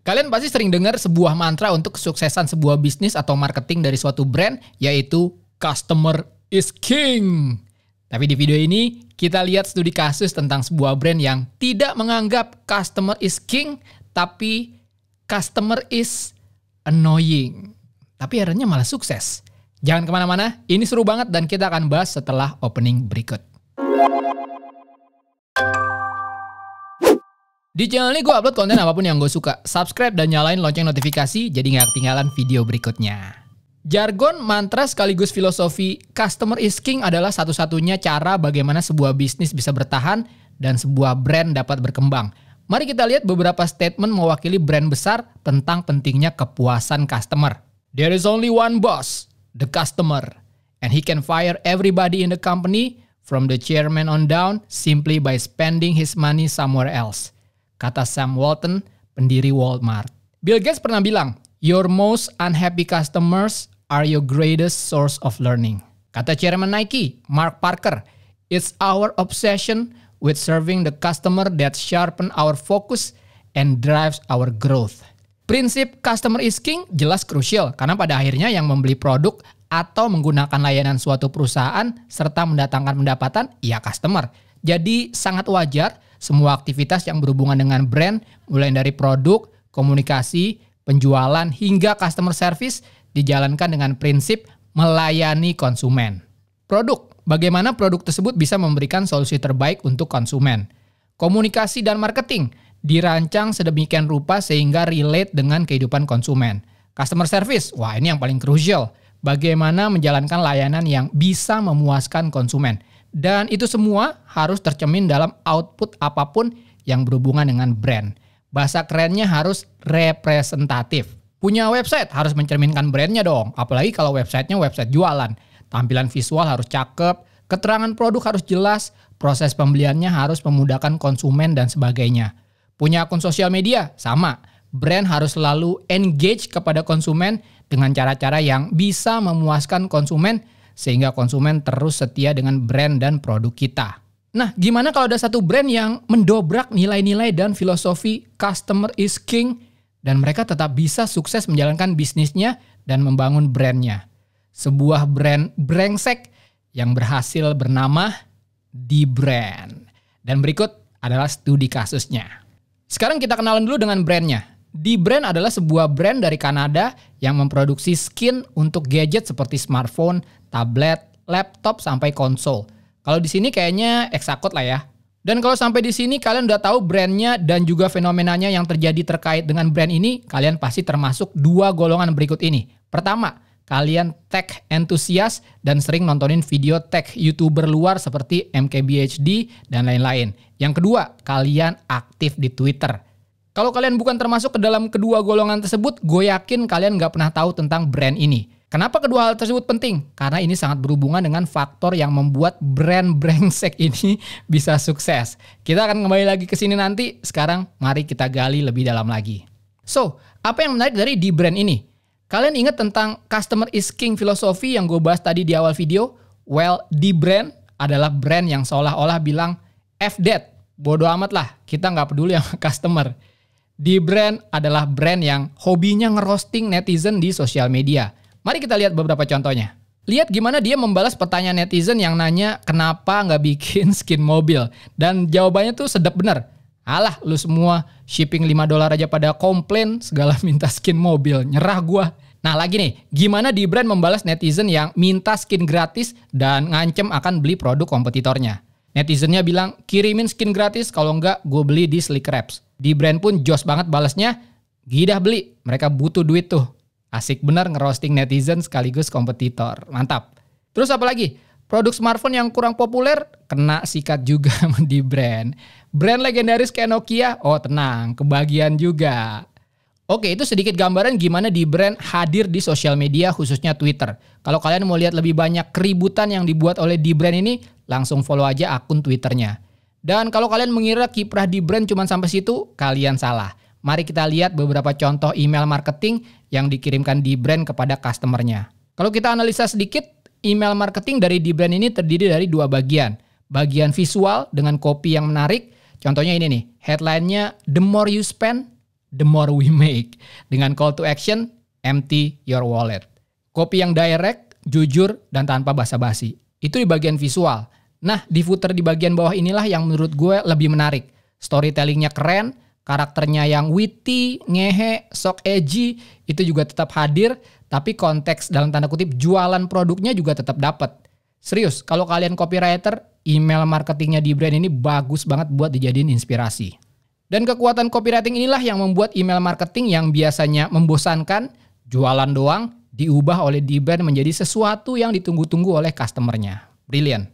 Kalian pasti sering dengar sebuah mantra untuk kesuksesan sebuah bisnis atau marketing dari suatu brand, yaitu customer is king. Tapi di video ini, kita lihat studi kasus tentang sebuah brand yang tidak menganggap customer is king, tapi customer is annoying. Tapi akhirnya malah sukses. Jangan kemana-mana, ini seru banget dan kita akan bahas setelah opening berikut. Di channel ini gue upload konten apapun yang gue suka. Subscribe dan nyalain lonceng notifikasi jadi gak ketinggalan video berikutnya. Jargon, mantra sekaligus filosofi customer is king adalah satu-satunya cara bagaimana sebuah bisnis bisa bertahan dan sebuah brand dapat berkembang. Mari kita lihat beberapa statement mewakili brand besar tentang pentingnya kepuasan customer. There is only one boss, the customer. And he can fire everybody in the company from the chairman on down simply by spending his money somewhere else. Kata Sam Walton, pendiri Walmart. Bill Gates pernah bilang, your most unhappy customers are your greatest source of learning. Kata chairman Nike, Mark Parker, it's our obsession with serving the customer that sharpen our focus and drives our growth. Prinsip customer is king jelas krusial karena pada akhirnya yang membeli produk atau menggunakan layanan suatu perusahaan serta mendatangkan pendapatan, ya customer. Jadi sangat wajar semua aktivitas yang berhubungan dengan brand, mulai dari produk, komunikasi, penjualan, hingga customer service dijalankan dengan prinsip melayani konsumen. Produk, bagaimana produk tersebut bisa memberikan solusi terbaik untuk konsumen. Komunikasi dan marketing dirancang sedemikian rupa sehingga relate dengan kehidupan konsumen. Customer service, wah ini yang paling krusial. Bagaimana menjalankan layanan yang bisa memuaskan konsumen. Dan itu semua harus tercermin dalam output apapun yang berhubungan dengan brand. Bahasa kerennya harus representatif. Punya website harus mencerminkan brandnya dong. Apalagi kalau websitenya website jualan. Tampilan visual harus cakep, keterangan produk harus jelas, proses pembeliannya harus memudahkan konsumen dan sebagainya. Punya akun sosial media, sama. Brand harus selalu engage kepada konsumen dengan cara-cara yang bisa memuaskan konsumen sehingga konsumen terus setia dengan brand dan produk kita. Nah, gimana kalau ada satu brand yang mendobrak nilai-nilai dan filosofi customer is king dan mereka tetap bisa sukses menjalankan bisnisnya dan membangun brandnya? Sebuah brand brengsek yang berhasil bernama dbrand. Dan berikut adalah studi kasusnya. Sekarang kita kenalan dulu dengan brandnya. dbrand adalah sebuah brand dari Kanada yang memproduksi skin untuk gadget seperti smartphone, tablet, laptop, sampai konsol. Kalau di sini kayaknya Exacode lah ya. Dan kalau sampai di sini kalian udah tahu brandnya dan juga fenomenanya yang terjadi terkait dengan brand ini, kalian pasti termasuk dua golongan berikut ini. Pertama, kalian tech enthusiast dan sering nontonin video tech YouTuber luar seperti MKBHD dan lain-lain. Yang kedua, kalian aktif di Twitter. Kalau kalian bukan termasuk ke dalam kedua golongan tersebut, gue yakin kalian nggak pernah tahu tentang brand ini. Kenapa kedua hal tersebut penting? Karena ini sangat berhubungan dengan faktor yang membuat brand brengsek ini bisa sukses. Kita akan kembali lagi ke sini nanti. Sekarang mari kita gali lebih dalam lagi. So, apa yang menarik dari dbrand ini? Kalian ingat tentang customer is king filosofi yang gue bahas tadi di awal video? Well, dbrand adalah brand yang seolah-olah bilang F that, bodo amat lah, kita nggak peduli sama customer. dbrand adalah brand yang hobinya ngerosting netizen di sosial media. Mari kita lihat beberapa contohnya. Lihat gimana dia membalas pertanyaan netizen yang nanya kenapa nggak bikin skin mobil. Dan jawabannya tuh sedap bener. Alah lu semua shipping $5 aja pada komplain segala minta skin mobil. Nyerah gua. Nah lagi nih, gimana dbrand membalas netizen yang minta skin gratis dan ngancem akan beli produk kompetitornya. Netizennya bilang kirimin skin gratis kalau enggak gue beli di Slick Wraps. dbrand pun jos banget balasnya, gidah beli, mereka butuh duit tuh. Asik bener ngerosting netizen sekaligus kompetitor. Mantap. Terus apa lagi? Produk smartphone yang kurang populer kena sikat juga sama dbrand. Brand legendaris kayak Nokia, oh tenang, kebagian juga. Oke, itu sedikit gambaran gimana dbrand hadir di sosial media khususnya Twitter. Kalau kalian mau lihat lebih banyak keributan yang dibuat oleh dbrand ini, langsung follow aja akun Twitternya. Dan kalau kalian mengira kiprah dbrand cuma sampai situ, kalian salah. Mari kita lihat beberapa contoh email marketing yang dikirimkan dbrand kepada customernya. Kalau kita analisa sedikit, email marketing dari dbrand ini terdiri dari dua bagian. Bagian visual dengan copy yang menarik. Contohnya ini nih, headline-nya The more you spend, the more we make. Dengan call to action, empty your wallet. Copy yang direct, jujur, dan tanpa basa-basi. Itu di bagian visual. Nah, di footer di bagian bawah inilah yang menurut gue lebih menarik. Storytellingnya keren, karakternya yang witty, ngehe, sok edgy, itu juga tetap hadir, tapi konteks dalam tanda kutip jualan produknya juga tetap dapat. Serius, kalau kalian copywriter, email marketingnya di brand ini bagus banget buat dijadiin inspirasi. Dan kekuatan copywriting inilah yang membuat email marketing yang biasanya membosankan, jualan doang, diubah oleh di brand menjadi sesuatu yang ditunggu-tunggu oleh customernya. Brilliant.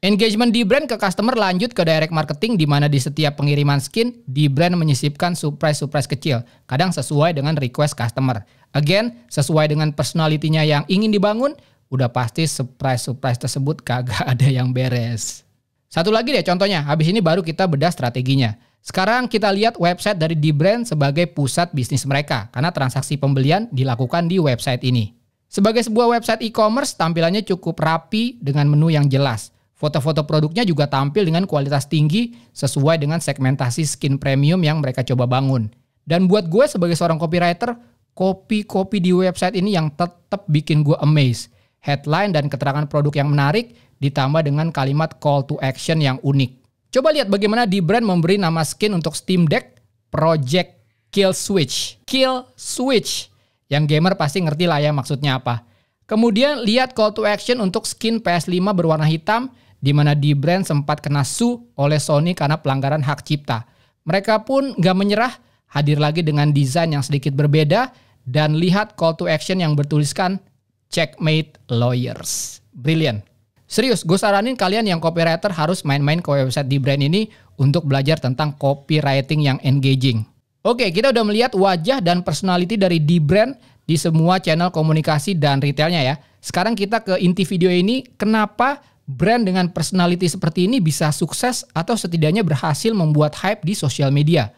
Engagement di brand ke customer lanjut ke direct marketing, di mana di setiap pengiriman skin, di brand menyisipkan surprise-surprise kecil, kadang sesuai dengan request customer. Again, sesuai dengan personality-nya yang ingin dibangun, udah pasti surprise-surprise tersebut kagak ada yang beres. Satu lagi deh contohnya, habis ini baru kita bedah strateginya. Sekarang kita lihat website dari dbrand sebagai pusat bisnis mereka, karena transaksi pembelian dilakukan di website ini. Sebagai sebuah website e-commerce, tampilannya cukup rapi dengan menu yang jelas. Foto-foto produknya juga tampil dengan kualitas tinggi sesuai dengan segmentasi skin premium yang mereka coba bangun. Dan buat gue sebagai seorang copywriter, kopi-kopi di website ini yang tetap bikin gue amazed. Headline dan keterangan produk yang menarik, ditambah dengan kalimat call to action yang unik. Coba lihat bagaimana di brand memberi nama skin untuk Steam Deck, Project Kill Switch. Kill Switch. Yang gamer pasti ngerti lah ya maksudnya apa. Kemudian lihat call to action untuk skin PS5 berwarna hitam, di mana di brand sempat kena sue oleh Sony karena pelanggaran hak cipta. Mereka pun gak menyerah, hadir lagi dengan desain yang sedikit berbeda, dan lihat call to action yang bertuliskan Checkmate Lawyers. Brilliant. Serius, gue saranin kalian yang copywriter harus main-main ke website di brand ini untuk belajar tentang copywriting yang engaging. Oke, kita udah melihat wajah dan personality dari di brand di semua channel komunikasi dan retailnya ya. Sekarang kita ke inti video ini, kenapa brand dengan personality seperti ini bisa sukses atau setidaknya berhasil membuat hype di sosial media.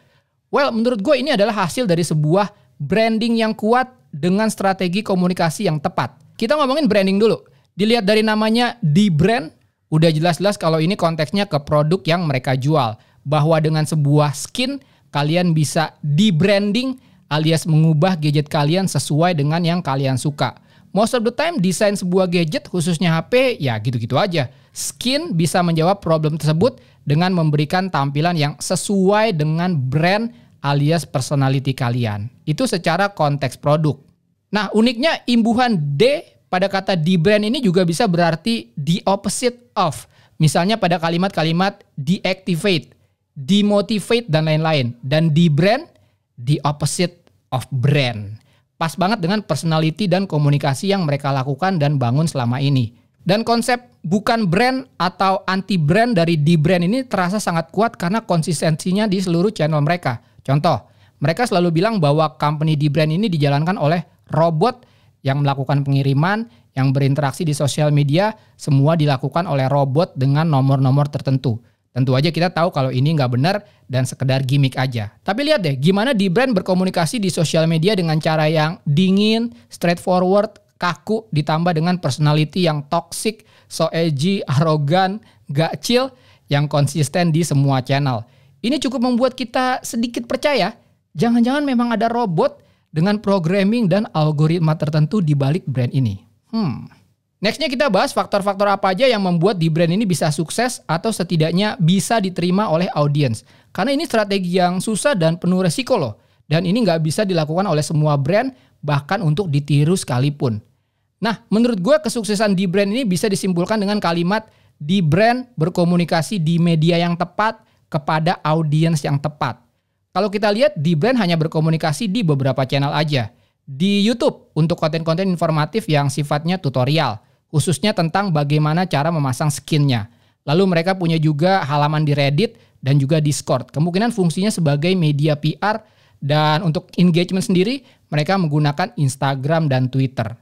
Well, menurut gue ini adalah hasil dari sebuah branding yang kuat dengan strategi komunikasi yang tepat. Kita ngomongin branding dulu. Dilihat dari namanya di brand, udah jelas-jelas kalau ini konteksnya ke produk yang mereka jual. Bahwa dengan sebuah skin, kalian bisa di-branding alias mengubah gadget kalian sesuai dengan yang kalian suka. Most of the time, desain sebuah gadget, khususnya HP, ya gitu-gitu aja. Skin bisa menjawab problem tersebut dengan memberikan tampilan yang sesuai dengan brand alias personality kalian. Itu secara konteks produk. Nah, uniknya imbuhan D pada kata di brand ini juga bisa berarti the opposite of. Misalnya pada kalimat-kalimat deactivate, demotivate, dan lain-lain. Dan di brand, the opposite of brand. Pas banget dengan personality dan komunikasi yang mereka lakukan dan bangun selama ini. Dan konsep bukan brand atau anti-brand dari di brand ini terasa sangat kuat karena konsistensinya di seluruh channel mereka. Contoh, mereka selalu bilang bahwa company di brand ini dijalankan oleh robot yang melakukan pengiriman, yang berinteraksi di sosial media, semua dilakukan oleh robot dengan nomor-nomor tertentu. Tentu aja kita tahu kalau ini nggak benar dan sekedar gimmick aja. Tapi lihat deh gimana di brand berkomunikasi di sosial media dengan cara yang dingin, straightforward, kaku, ditambah dengan personality yang toxic, so edgy, arogan, gak chill, yang konsisten di semua channel. Ini cukup membuat kita sedikit percaya, jangan-jangan memang ada robot dengan programming dan algoritma tertentu di balik brand ini. Nextnya kita bahas faktor-faktor apa aja yang membuat di brand ini bisa sukses atau setidaknya bisa diterima oleh audiens. Karena ini strategi yang susah dan penuh resiko loh. Dan ini nggak bisa dilakukan oleh semua brand, bahkan untuk ditiru sekalipun. Nah, menurut gue kesuksesan di brand ini bisa disimpulkan dengan kalimat di brand berkomunikasi di media yang tepat kepada audiens yang tepat. Kalau kita lihat, di brand hanya berkomunikasi di beberapa channel aja. Di YouTube untuk konten-konten informatif yang sifatnya tutorial, khususnya tentang bagaimana cara memasang skinnya. Lalu mereka punya juga halaman di Reddit dan juga Discord. Kemungkinan fungsinya sebagai media PR, dan untuk engagement sendiri mereka menggunakan Instagram dan Twitter.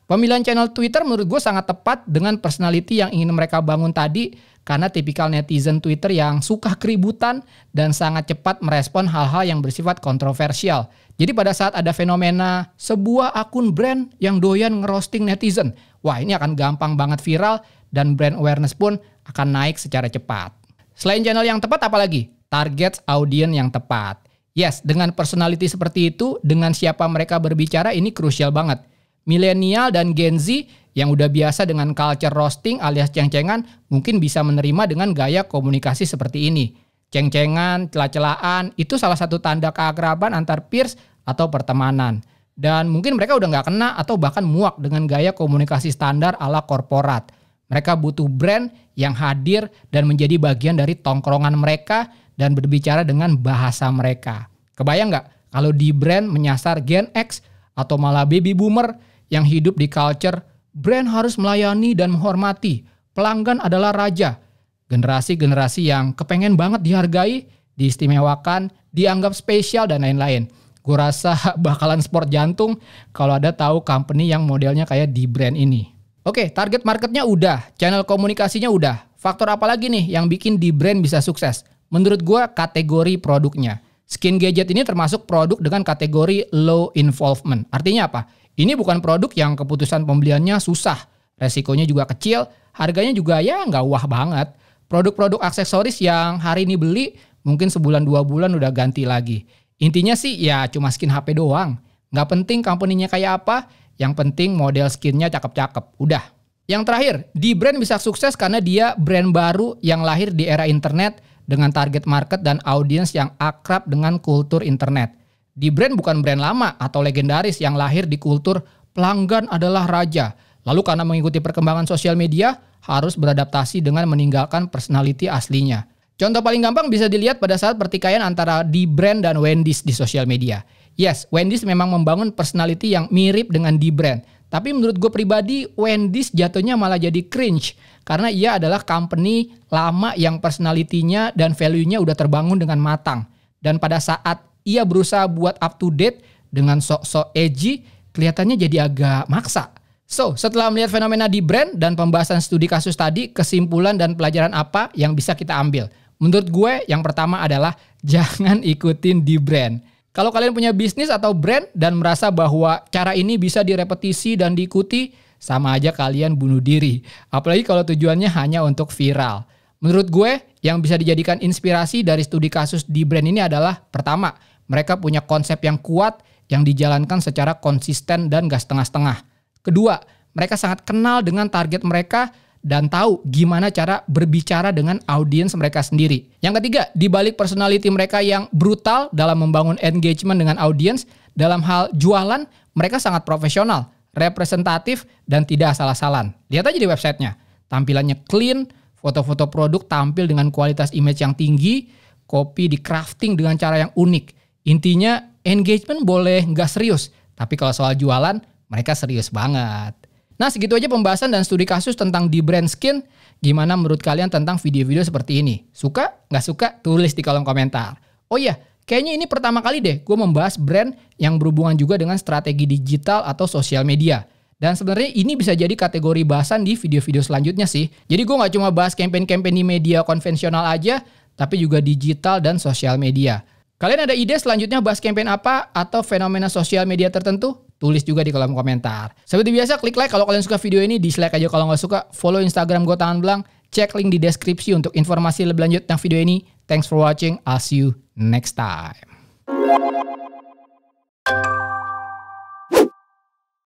Pemilihan channel Twitter menurut gue sangat tepat dengan personality yang ingin mereka bangun tadi, karena tipikal netizen Twitter yang suka keributan dan sangat cepat merespon hal-hal yang bersifat kontroversial. Jadi pada saat ada fenomena sebuah akun brand yang doyan ngerosting netizen, wah ini akan gampang banget viral dan brand awareness pun akan naik secara cepat. Selain channel yang tepat apalagi? Target audience yang tepat. Yes, dengan personality seperti itu, dengan siapa mereka berbicara ini krusial banget. Milenial dan Gen Z yang udah biasa dengan culture roasting alias ceng-cengan mungkin bisa menerima dengan gaya komunikasi seperti ini. Ceng-cengan, celah-celahan, itu salah satu tanda keakraban antar peers atau pertemanan. Dan mungkin mereka udah nggak kena atau bahkan muak dengan gaya komunikasi standar ala korporat. Mereka butuh brand yang hadir dan menjadi bagian dari tongkrongan mereka dan berbicara dengan bahasa mereka. Kebayang nggak kalau di brand menyasar Gen X atau malah baby boomer yang hidup di culture, brand harus melayani dan menghormati, pelanggan adalah raja. Generasi-generasi yang kepengen banget dihargai, diistimewakan, dianggap spesial dan lain-lain. Gue rasa bakalan sport jantung kalau ada tahu company yang modelnya kayak di brand ini. Oke, target marketnya udah, channel komunikasinya udah. Faktor apa lagi nih yang bikin di brand bisa sukses? Menurut gue kategori produknya. Skin gadget ini termasuk produk dengan kategori low involvement. Artinya apa? Ini bukan produk yang keputusan pembeliannya susah. Resikonya juga kecil, harganya juga ya nggak wah banget. Produk-produk aksesoris yang hari ini beli, mungkin sebulan 2 bulan udah ganti lagi. Intinya sih ya cuma skin HP doang. Nggak penting company-nya kayak apa, yang penting model skinnya cakep-cakep. Udah. Yang terakhir, di brand bisa sukses karena dia brand baru yang lahir di era internet dengan target market dan audiens yang akrab dengan kultur internet. Di brand bukan brand lama atau legendaris yang lahir di kultur pelanggan adalah raja. Lalu karena mengikuti perkembangan sosial media, harus beradaptasi dengan meninggalkan personality aslinya. Contoh paling gampang bisa dilihat pada saat pertikaian antara di brand dan Wendy's di sosial media. Yes, Wendy's memang membangun personality yang mirip dengan di brand. Tapi menurut gue pribadi, Wendy's jatuhnya malah jadi cringe. Karena ia adalah company lama yang personality-nya dan value-nya udah terbangun dengan matang. Dan pada saat ia berusaha buat up to date dengan sok-sok edgy, kelihatannya jadi agak maksa. So, setelah melihat fenomena di brand dan pembahasan studi kasus tadi, kesimpulan dan pelajaran apa yang bisa kita ambil? Menurut gue, yang pertama adalah jangan ikutin di brand. Kalau kalian punya bisnis atau brand dan merasa bahwa cara ini bisa direpetisi dan diikuti, sama aja kalian bunuh diri. Apalagi kalau tujuannya hanya untuk viral. Menurut gue, yang bisa dijadikan inspirasi dari studi kasus di brand ini adalah, pertama, mereka punya konsep yang kuat yang dijalankan secara konsisten dan gak setengah-setengah. Kedua, mereka sangat kenal dengan target mereka dan tahu gimana cara berbicara dengan audiens mereka sendiri. Yang ketiga, di balik personality mereka yang brutal dalam membangun engagement dengan audiens, dalam hal jualan, mereka sangat profesional, representatif, dan tidak asal-asalan. Lihat aja di websitenya. Tampilannya clean, foto-foto produk tampil dengan kualitas image yang tinggi, kopi di crafting dengan cara yang unik. Intinya, engagement boleh nggak serius, tapi kalau soal jualan, mereka serius banget. Nah, segitu aja pembahasan dan studi kasus tentang di brand skin. Gimana menurut kalian tentang video-video seperti ini? Suka? Nggak suka? Tulis di kolom komentar. Oh iya, kayaknya ini pertama kali deh gue membahas brand yang berhubungan juga dengan strategi digital atau sosial media. Dan sebenarnya ini bisa jadi kategori bahasan di video-video selanjutnya sih. Jadi gue nggak cuma bahas campaign-campaign di media konvensional aja, tapi juga digital dan sosial media. Kalian ada ide selanjutnya bahas campaign apa atau fenomena sosial media tertentu? Tulis juga di kolom komentar. Seperti biasa, klik like kalau kalian suka video ini, dislike aja kalau nggak suka. Follow Instagram gue Tangan Belang. Cek link di deskripsi untuk informasi lebih lanjut tentang video ini. Thanks for watching. I'll see you next time.